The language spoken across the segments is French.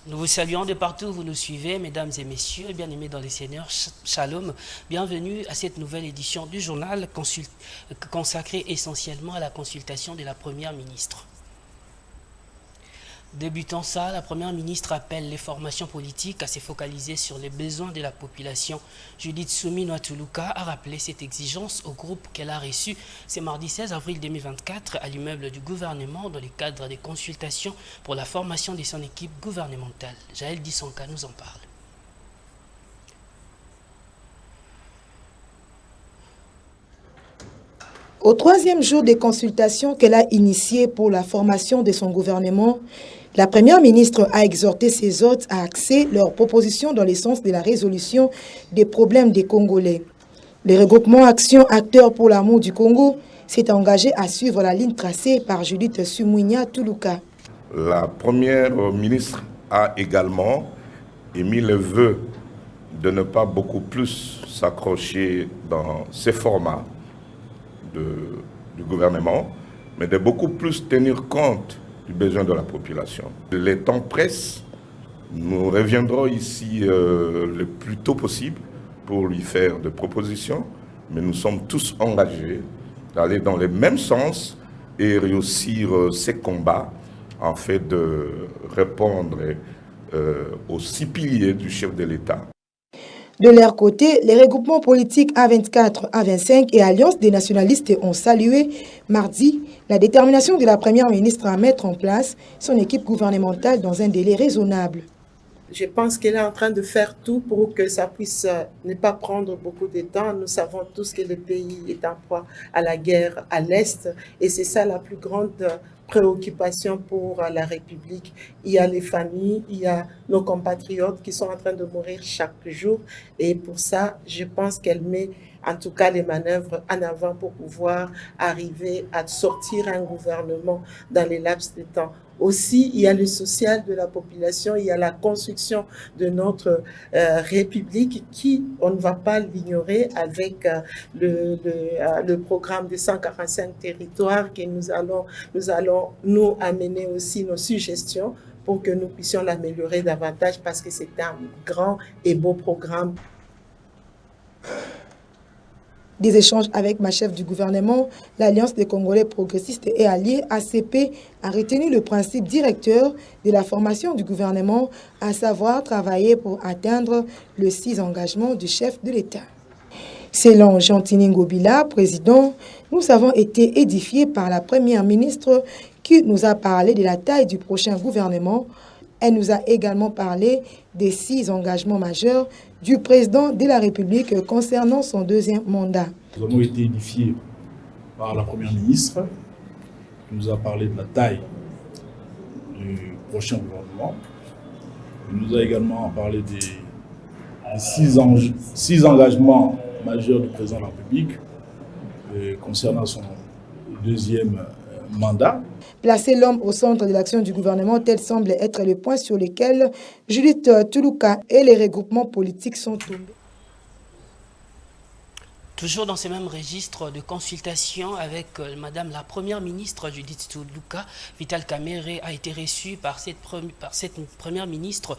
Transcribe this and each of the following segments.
Nous vous saluons de partout où vous nous suivez, mesdames et messieurs, bien-aimés dans les seigneurs, shalom. Bienvenue à cette nouvelle édition du journal consacrée essentiellement à la consultation de la Première ministre. Débutant ça, la Première ministre appelle les formations politiques à se focaliser sur les besoins de la population. Judith Suminwa-Tuluka a rappelé cette exigence au groupe qu'elle a reçu ce mardi 16 avril 2024 à l'immeuble du gouvernement dans le cadre des consultations pour la formation de son équipe gouvernementale. Jaël Dissonka nous en parle. Au troisième jour des consultations qu'elle a initiées pour la formation de son gouvernement, la Première ministre a exhorté ses hôtes à axer leurs propositions dans le sens de la résolution des problèmes des Congolais. Le regroupement Action Acteurs pour l'amour du Congo s'est engagé à suivre la ligne tracée par Judith Suminwa-Tuluka. La Première ministre a également émis le vœu de ne pas beaucoup plus s'accrocher dans ces formats du gouvernement, mais de beaucoup plus tenir compte du besoin de la population. Les temps pressent, nous reviendrons ici le plus tôt possible pour lui faire des propositions, mais nous sommes tous engagés d'aller dans le même sens et réussir ces combats en fait de répondre aux 6 piliers du chef de l'État. De leur côté, les regroupements politiques A24, A25 et Alliance des nationalistes ont salué mardi la détermination de la Première ministre à mettre en place son équipe gouvernementale dans un délai raisonnable. Je pense qu'elle est en train de faire tout pour que ça puisse ne pas prendre beaucoup de temps. Nous savons tous que le pays est en proie à la guerre à l'Est et c'est ça la plus grande préoccupation pour la République. Il y a les familles, il y a nos compatriotes qui sont en train de mourir chaque jour et pour ça, je pense qu'elle met en tout cas les manœuvres en avant pour pouvoir arriver à sortir un gouvernement dans les laps de temps. Aussi, il y a le social de la population, il y a la construction de notre République qui, on ne va pas l'ignorer avec le programme de 145 territoires que nous allons nous amener aussi nos suggestions pour que nous puissions l'améliorer davantage parce que c'est un grand et beau programme. Des échanges avec ma chef du gouvernement, l'Alliance des Congolais progressistes et alliés ACP a retenu le principe directeur de la formation du gouvernement, à savoir travailler pour atteindre le 6 engagements du chef de l'État. Selon Jean-Tini Ngobila, président, nous avons été édifiés par la Première ministre qui nous a parlé de la taille du prochain gouvernement. Elle nous a également parlé des 6 engagements majeurs du président de la République concernant son deuxième mandat. Nous avons été édifiés par la Première ministre qui nous a parlé de la taille du prochain gouvernement. Elle nous a également parlé des 6 engagements majeurs du président de la République concernant son deuxième mandat. Placer l'homme au centre de l'action du gouvernement, tel semble être le point sur lequel Judith Tuluka et les regroupements politiques sont tombés. Toujours dans ces mêmes registres de consultation avec Madame la Première ministre Judith Tuluka, Vital Kamerhe a été reçu par cette Première ministre.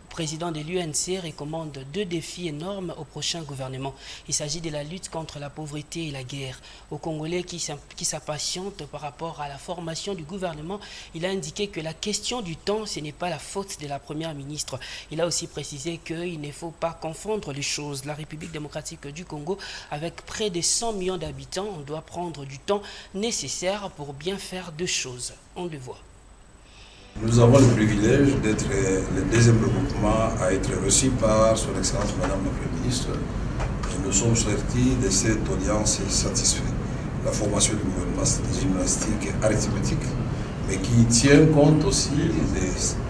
Le président de l'UNC recommande 2 défis énormes au prochain gouvernement. Il s'agit de la lutte contre la pauvreté et la guerre. Aux Congolais qui s'impatientent par rapport à la formation du gouvernement, il a indiqué que la question du temps, ce n'est pas la faute de la Première ministre. Il a aussi précisé qu'il ne faut pas confondre les choses. La République démocratique du Congo, avec près de 100 millions d'habitants, on doit prendre du temps nécessaire pour bien faire 2 choses. On le voit. Nous avons le privilège d'être le deuxième regroupement à être reçu par son Excellence Madame la Première ministre. Et nous sommes sortis de cette audience satisfaits. La formation du gouvernement, c'est une gymnastique arithmétique, mais qui tient compte aussi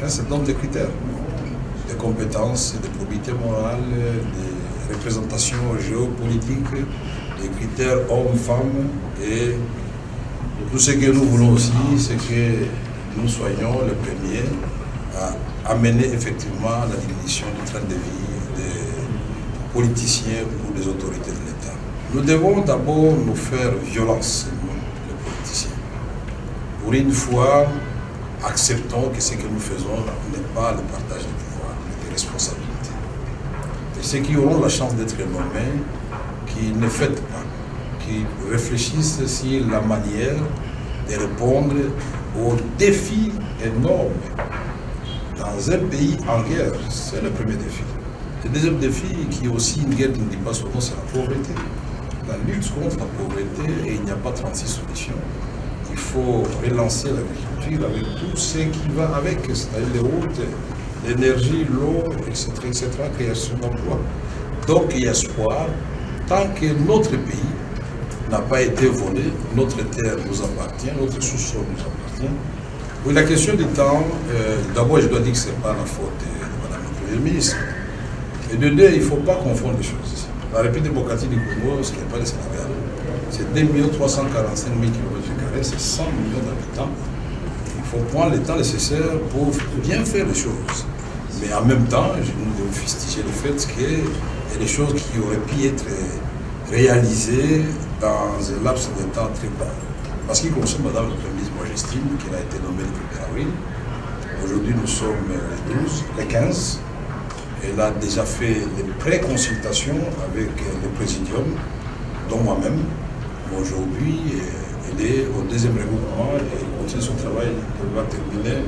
d'un certain nombre de critères, de compétences, de probité morale, de représentation géopolitique, des critères hommes-femmes. Et tout ce que nous voulons aussi, c'est que nous soyons les premiers à amener effectivement la diminution du train de vie des politiciens ou des autorités de l'État. Nous devons d'abord nous faire violence, nous, les politiciens. Pour une fois, acceptons que ce que nous faisons n'est pas le partage des pouvoirs, mais des responsabilités. Et ceux qui auront la chance d'être nommés, qui ne fêtent pas, qui réfléchissent sur la manière de répondre aux défis énormes. Dans un pays en guerre, c'est le premier défi. Le deuxième défi, qui est aussi une guerre qui ne dit pas son nom, c'est la pauvreté. La lutte contre la pauvreté, et il n'y a pas 36 solutions. Il faut relancer l'agriculture avec tout ce qui va avec, c'est-à-dire les routes, l'énergie, l'eau, etc., création d'emplois. Donc il y a espoir, tant que notre pays n'a pas été volé, notre terre nous appartient, notre sous-sol nous appartient. Oui, la question du temps, d'abord je dois dire que ce n'est pas la faute de Mme le Premier ministre. Et de deux, il ne faut pas confondre les choses. La République démocratique du Congo, ce n'est pas le Sénégal. C'est 2 345 000 km², c'est 100 millions d'habitants. Il faut prendre le temps nécessaire pour bien faire les choses. Mais en même temps, nous devons fustiger le fait qu'il y a des choses qui auraient pu être réalisées dans un laps de temps très court. Parce qu'il concerne Mme le Premier ministre, moi j'estime qu'elle a été nommée le 1er avril. Aujourd'hui, nous sommes les 12, les 15. Elle a déjà fait les pré-consultations avec le présidium, dont moi-même. Aujourd'hui, elle est au deuxième regroupement et elle continue son travail. Elle va terminer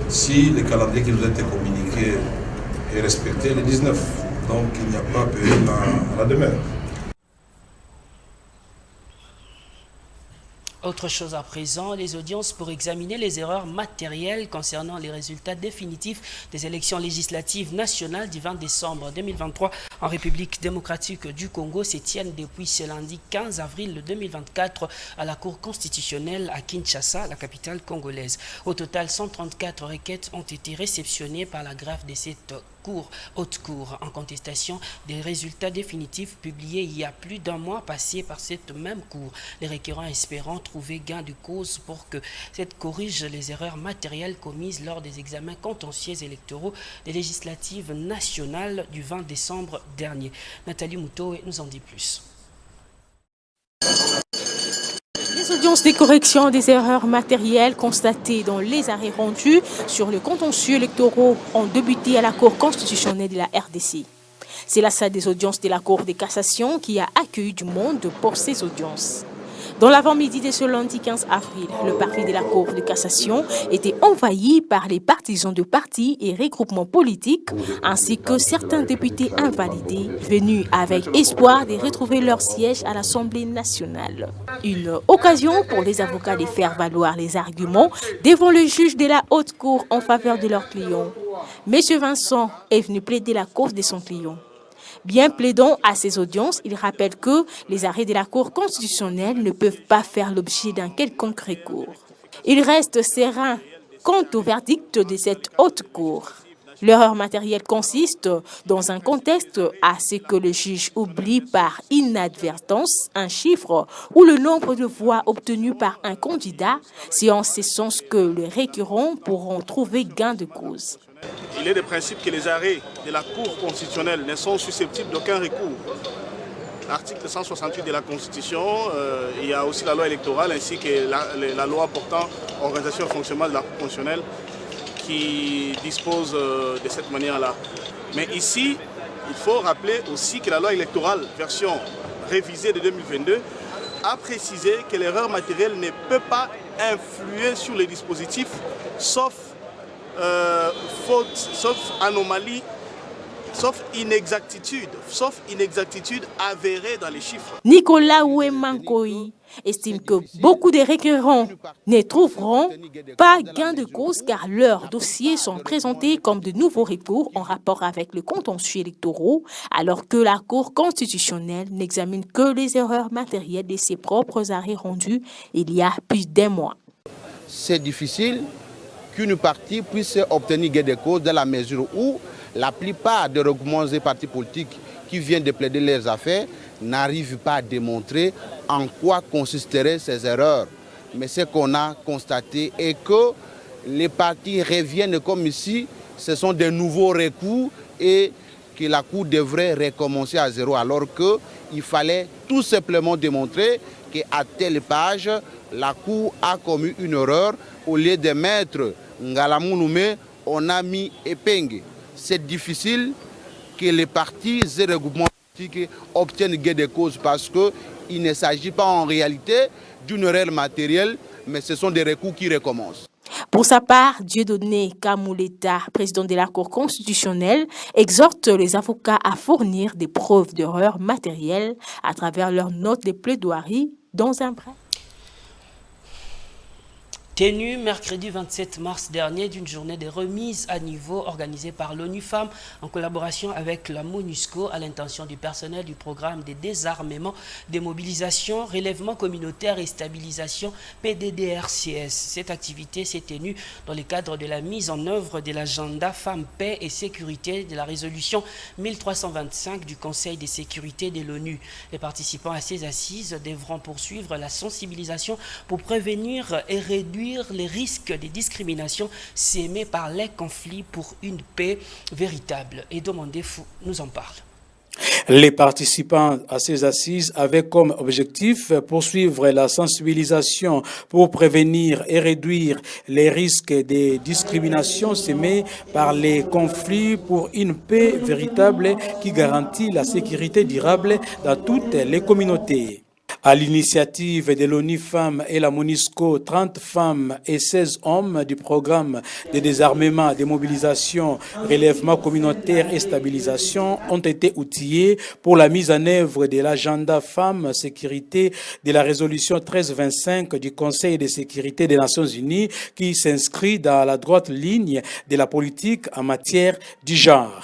si le calendrier qui nous a été communiqué est respecté le 19. Donc il n'y a pas péril à la demeure. Autre chose à présent, les audiences pour examiner les erreurs matérielles concernant les résultats définitifs des élections législatives nationales du 20 décembre 2023 en République démocratique du Congo se tiennent depuis ce lundi 15 avril 2024 à la Cour constitutionnelle à Kinshasa, la capitale congolaise. Au total, 134 requêtes ont été réceptionnées par la greffe de cette haute cour en contestation des résultats définitifs publiés il y a plus d'un mois passés par cette même cour. Les requérants espérant trouver gain de cause pour que cette corrige les erreurs matérielles commises lors des examens contentieux électoraux des législatives nationales du 20 décembre dernier. Nathalie Moutoe nous en dit plus. Les audiences de correction des erreurs matérielles constatées dans les arrêts rendus sur le contentieux électoraux ont débuté à la Cour constitutionnelle de la RDC. C'est la salle des audiences de la Cour de cassation qui a accueilli du monde pour ces audiences. Dans l'avant-midi de ce lundi 15 avril, le parvis de la Cour de cassation était envahi par les partisans de partis et regroupements politiques, ainsi que certains députés invalidés, venus avec espoir de retrouver leur siège à l'Assemblée nationale. Une occasion pour les avocats de faire valoir les arguments devant le juge de la Haute Cour en faveur de leur client. M. Vincent est venu plaider la cause de son client. Bien plaidant à ces audiences, il rappelle que les arrêts de la Cour constitutionnelle ne peuvent pas faire l'objet d'un quelconque recours. Il reste serein quant au verdict de cette haute cour. L'erreur matérielle consiste dans un contexte à ce que le juge oublie par inadvertance un chiffre ou le nombre de voix obtenues par un candidat. C'est en ce sens que les requérants pourront trouver gain de cause. Il est de principe que les arrêts de la Cour constitutionnelle ne sont susceptibles d'aucun recours. L'article 168 de la Constitution, il y a aussi la loi électorale ainsi que la loi portant organisation et fonctionnement de la Cour constitutionnelle qui dispose de cette manière-là. Mais ici, il faut rappeler aussi que la loi électorale, version révisée de 2022, a précisé que l'erreur matérielle ne peut pas influer sur les dispositifs, sauf faute, sauf anomalie, sauf inexactitude avérée dans les chiffres. Nicolas Ouemankoi estime que beaucoup de requérants ne trouveront pas gain de cause car leurs dossiers sont présentés comme de nouveaux recours en rapport avec le contentieux électoraux, alors que la Cour constitutionnelle n'examine que les erreurs matérielles de ses propres arrêts rendus il y a plus d'un mois. C'est difficile qu'une partie puisse obtenir gain de cause dans la mesure où la plupart des regroupements et partis politiques qui viennent de plaider leurs affaires n'arrivent pas à démontrer en quoi consisteraient ces erreurs. Mais ce qu'on a constaté est que les partis reviennent comme ici, ce sont des nouveaux recours et que la Cour devrait recommencer à zéro alors qu'il fallait tout simplement démontrer qu'à telle page, la Cour a commis une erreur au lieu de mettre Ngalamounoumé, on a mis épingle. C'est difficile que les partis et les groupements politiques obtiennent gain de cause parce qu'il ne s'agit pas en réalité d'une erreur matérielle, mais ce sont des recours qui recommencent. Pour sa part, Dieudonné Kamouleta, président de la Cour constitutionnelle, exhorte les avocats à fournir des preuves d'erreur matérielle à travers leurs notes de plaidoirie dans un prêt. Tenue mercredi 27 mars dernier d'une journée de remise à niveau organisée par l'ONU Femmes en collaboration avec la MONUSCO à l'intention du personnel du programme de désarmement, démobilisation, relèvement communautaire et stabilisation PDDRCS. Cette activité s'est tenue dans le cadre de la mise en œuvre de l'agenda Femmes, Paix et Sécurité de la résolution 1325 du Conseil de sécurité de l'ONU. Les participants à ces assises devront poursuivre la sensibilisation pour prévenir et réduire les risques de discrimination sémés par les conflits pour une paix véritable. Et Domandefou nous en parle. Les participants à ces assises avaient comme objectif poursuivre la sensibilisation pour prévenir et réduire les risques de discrimination sémés par les conflits pour une paix véritable qui garantit la sécurité durable dans toutes les communautés. À l'initiative de l'ONU Femmes et la MONUSCO, 30 femmes et 16 hommes du programme de désarmement, démobilisation, relèvement communautaire et stabilisation ont été outillés pour la mise en œuvre de l'agenda Femmes Sécurité de la résolution 1325 du Conseil de sécurité des Nations Unies qui s'inscrit dans la droite ligne de la politique en matière du genre.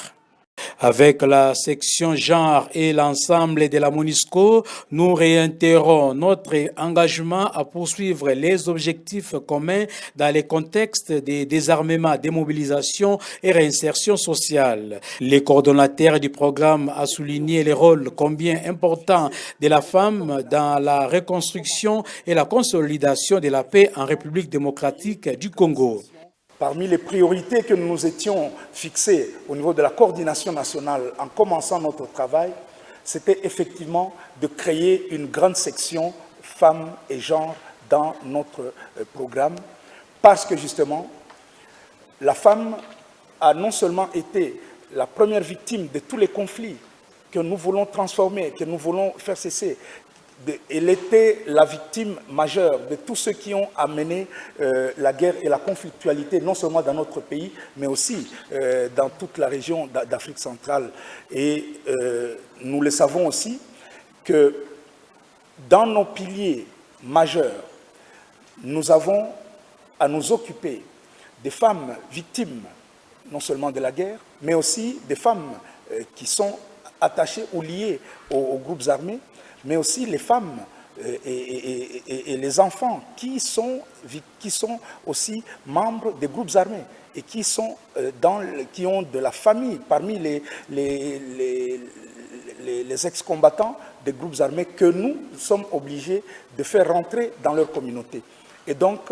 Avec la section genre et l'ensemble de la MONUSCO, nous réitérons notre engagement à poursuivre les objectifs communs dans les contextes de désarmement, démobilisation et réinsertion sociale. Les coordonnateurs du programme ont souligné le rôle combien important de la femme dans la reconstruction et la consolidation de la paix en République démocratique du Congo. Parmi les priorités que nous nous étions fixées au niveau de la coordination nationale en commençant notre travail, c'était effectivement de créer une grande section femmes et genre dans notre programme, parce que justement, la femme a non seulement été la première victime de tous les conflits que nous voulons transformer, que nous voulons faire cesser. Elle était la victime majeure de tous ceux qui ont amené la guerre et la conflictualité, non seulement dans notre pays, mais aussi dans toute la région d'Afrique centrale. Et nous le savons aussi que dans nos piliers majeurs, nous avons à nous occuper des femmes victimes, non seulement de la guerre, mais aussi des femmes qui sont attachées ou liées aux groupes armés, mais aussi les femmes et les enfants qui sont aussi membres des groupes armés et qui ont de la famille parmi les ex-combattants des groupes armés que nous sommes obligés de faire rentrer dans leur communauté. Et donc,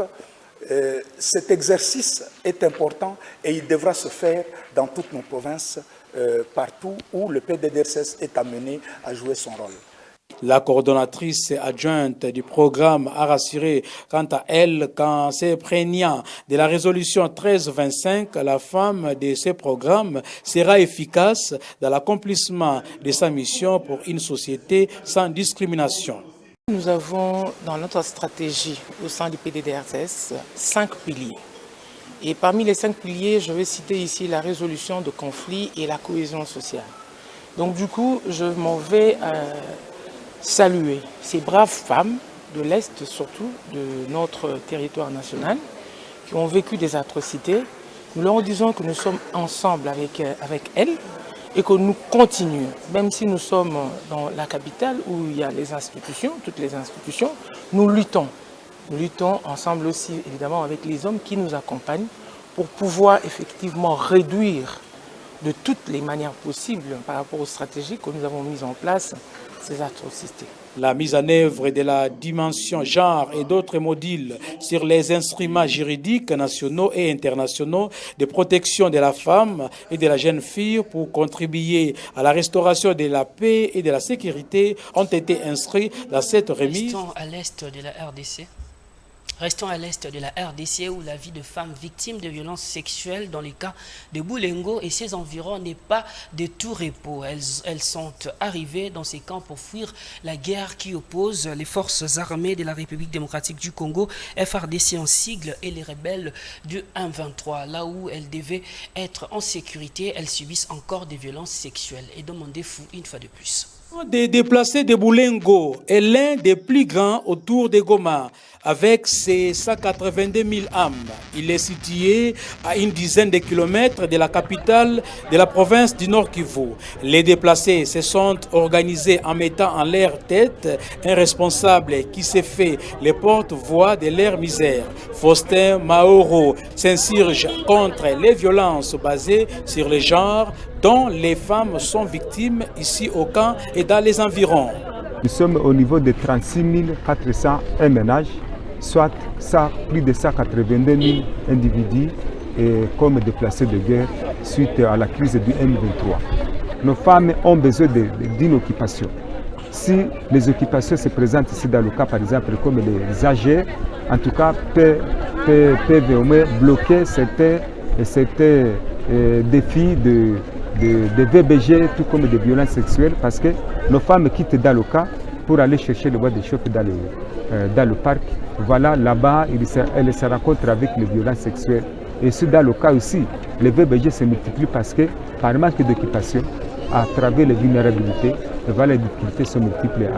cet exercice est important et il devra se faire dans toutes nos provinces, partout où le PDDRCS est amené à jouer son rôle. La coordonnatrice adjointe du programme a rassuré quant à elle qu'en s'éprennant de la résolution 1325, la femme de ce programme sera efficace dans l'accomplissement de sa mission pour une société sans discrimination. Nous avons dans notre stratégie au sein du PDDRCS 5 piliers. Et parmi les 5 piliers, je vais citer ici la résolution de conflits et la cohésion sociale. Donc du coup, je m'en vais saluer ces braves femmes de l'Est, surtout de notre territoire national, qui ont vécu des atrocités. Nous leur disons que nous sommes ensemble avec elles et que nous continuons, même si nous sommes dans la capitale où il y a les institutions, toutes les institutions, nous luttons. Nous luttons ensemble aussi, évidemment, avec les hommes qui nous accompagnent pour pouvoir effectivement réduire de toutes les manières possibles par rapport aux stratégies que nous avons mises en place, ces atrocités. La mise en œuvre de la dimension genre et d'autres modules sur les instruments juridiques nationaux et internationaux de protection de la femme et de la jeune fille pour contribuer à la restauration de la paix et de la sécurité ont été inscrits dans cette remise. À l'est de la RDC. Restons à l'est de la RDC où la vie de femmes victimes de violences sexuelles dans les cas de Boulengo et ses environs n'est pas de tout repos. Elles sont arrivées dans ces camps pour fuir la guerre qui oppose les forces armées de la République démocratique du Congo, FARDC en sigle, et les rebelles du M23. Là où elles devaient être en sécurité, elles subissent encore des violences sexuelles. Et demandez fou une fois de plus. Des déplacés de Boulengo est l'un des plus grands autour de Goma. Avec ses 182 000 âmes, il est situé à une dizaine de kilomètres de la capitale de la province du Nord Kivu. Les déplacés se sont organisés en mettant en leur tête un responsable qui s'est fait les porte-voix de leur misère. Faustin Maoro s'insurge contre les violences basées sur le genre dont les femmes sont victimes ici au camp et dans les environs. Nous sommes au niveau de 36 401 ménages, soit plus de 182 000 individus comme déplacés de guerre suite à la crise du M23. Nos femmes ont besoin d'une occupation. Si les occupations se présentent ici dans le cas, par exemple, comme les AG, en tout cas, peuvent au moins bloquer certains défis de VBG, tout comme des violences sexuelles, parce que nos femmes quittent dans le cas pour aller chercher le bois de chauffe dans le parc. Voilà, là-bas, elles se rencontrent avec les violences sexuelles. Et dans le cas aussi, les VBG se multiplient parce que, par manque d'occupation, à travers les vulnérabilités, les difficultés sont multiples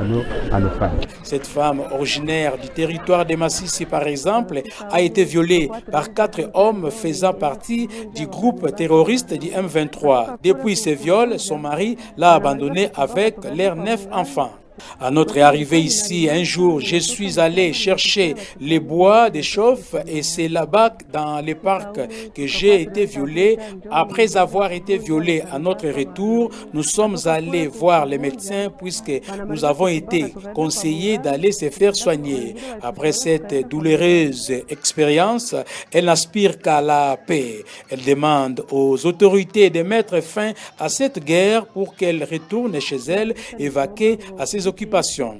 à nos femmes. Cette femme originaire du territoire de Massissi, par exemple, a été violée par 4 hommes faisant partie du groupe terroriste du M23. Depuis ces viols, son mari l'a abandonnée avec leurs 9 enfants. À notre arrivée ici, un jour, je suis allé chercher les bois de chauffe et c'est là-bas, dans le parc, que j'ai été violée. Après avoir été violée à notre retour, nous sommes allés voir les médecins puisque nous avons été conseillés d'aller se faire soigner. Après cette douloureuse expérience, elle n'aspire qu'à la paix. Elle demande aux autorités de mettre fin à cette guerre pour qu'elle retourne chez elle et vaquer à ses occupations.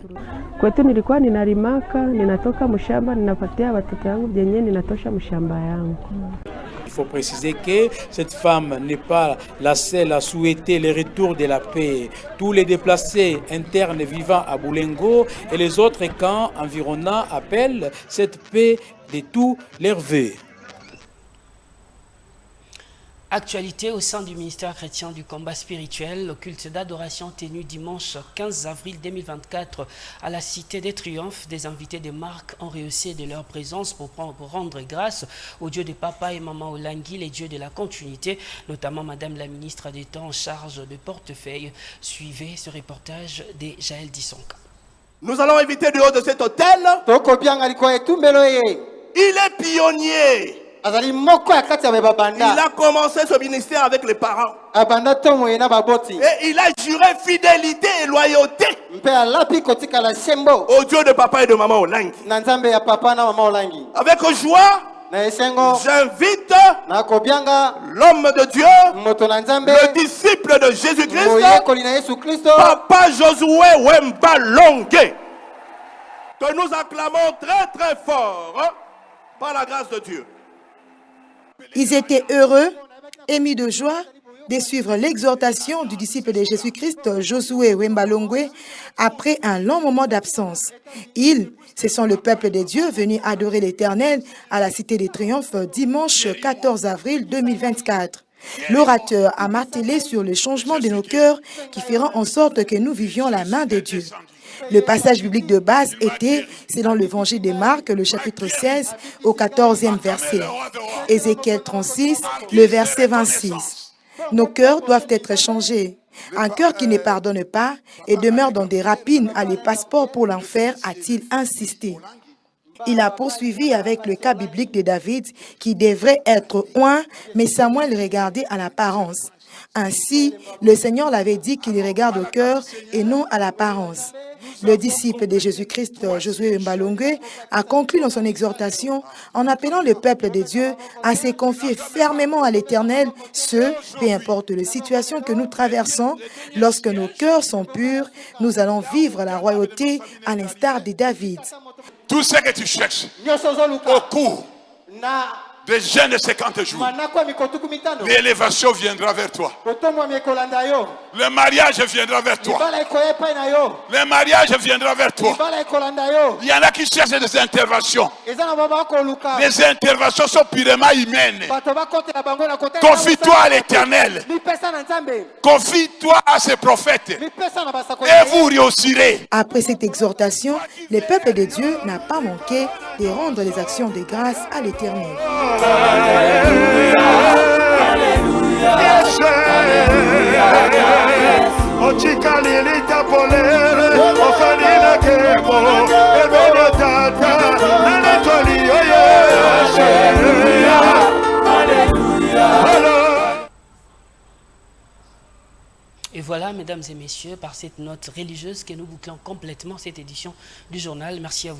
Kwetu nilikuwa ninalimaka, ninatoka mshamba, ninapatia watoto wangu vyenye ninatosha mshamba yangu. Il faut préciser que cette femme n'est pas la seule à souhaiter le retour de la paix. Tous les déplacés internes vivant à Boulengo et les autres camps environnants appellent cette paix de tous leurs vœux. Actualité au sein du ministère chrétien du combat spirituel, le culte d'adoration tenu dimanche 15 avril 2024 à la Cité des Triomphes. Des invités de marque ont rehaussé de leur présence pour rendre grâce aux dieux de Papa et Maman Olangi, les dieux de la continuité, notamment Madame la ministre d'État en charge de portefeuille. Suivez ce reportage de Jaël Dissonka. Nous allons inviter du haut de cet hôtel. Il est pionnier. Il a commencé ce ministère avec les parents. Et il a juré fidélité et loyauté au Dieu de Papa et de Maman Olangi. Avec joie, j'invite l'homme de Dieu, le disciple de Jésus-Christ, Papa Josué Wemba Longue, que nous acclamons très très fort par la grâce de Dieu. Ils étaient heureux, émis de joie, de suivre l'exhortation du disciple de Jésus-Christ, Josué Wemba Longue, après un long moment d'absence. Ils, ce sont le peuple de Dieu venu adorer l'Éternel à la Cité des Triomphes dimanche 14 avril 2024. L'orateur a martelé sur le changement de nos cœurs qui feront en sorte que nous vivions la main de Dieu. Le passage biblique de base était, selon l'évangile de Marc, le chapitre 16, au 14e verset. Ézéchiel 36, le verset 26. Nos cœurs doivent être changés. Un cœur qui ne pardonne pas et demeure dans des rapines à les passeports pour l'enfer, a-t-il insisté. Il a poursuivi avec le cas biblique de David qui devrait être oint, mais Samuel regardait à l'apparence. Ainsi, le Seigneur l'avait dit qu'il regarde au cœur et non à l'apparence. Le disciple de Jésus-Christ, Josué Wemba Longue, a conclu dans son exhortation en appelant le peuple de Dieu à se confier fermement à l'Éternel, peu importe la situation que nous traversons, lorsque nos cœurs sont purs, nous allons vivre la royauté à l'instar de David. Tout ce que tu cherches au cours des jeûnes de 50 jours, l'élévation viendra vers toi. Le mariage viendra vers toi. Le mariage viendra vers toi. Il y en a qui cherchent des interventions. Les interventions sont purement humaines. Confie-toi à l'Éternel. Confie-toi à ses prophètes. Et vous réussirez. Après cette exhortation, le peuple de Dieu n'a pas manqué de rendre les actions de grâce à l'Éternel. Et voilà, mesdames et messieurs, par cette note religieuse que nous bouclons complètement cette édition du journal. Merci à vous.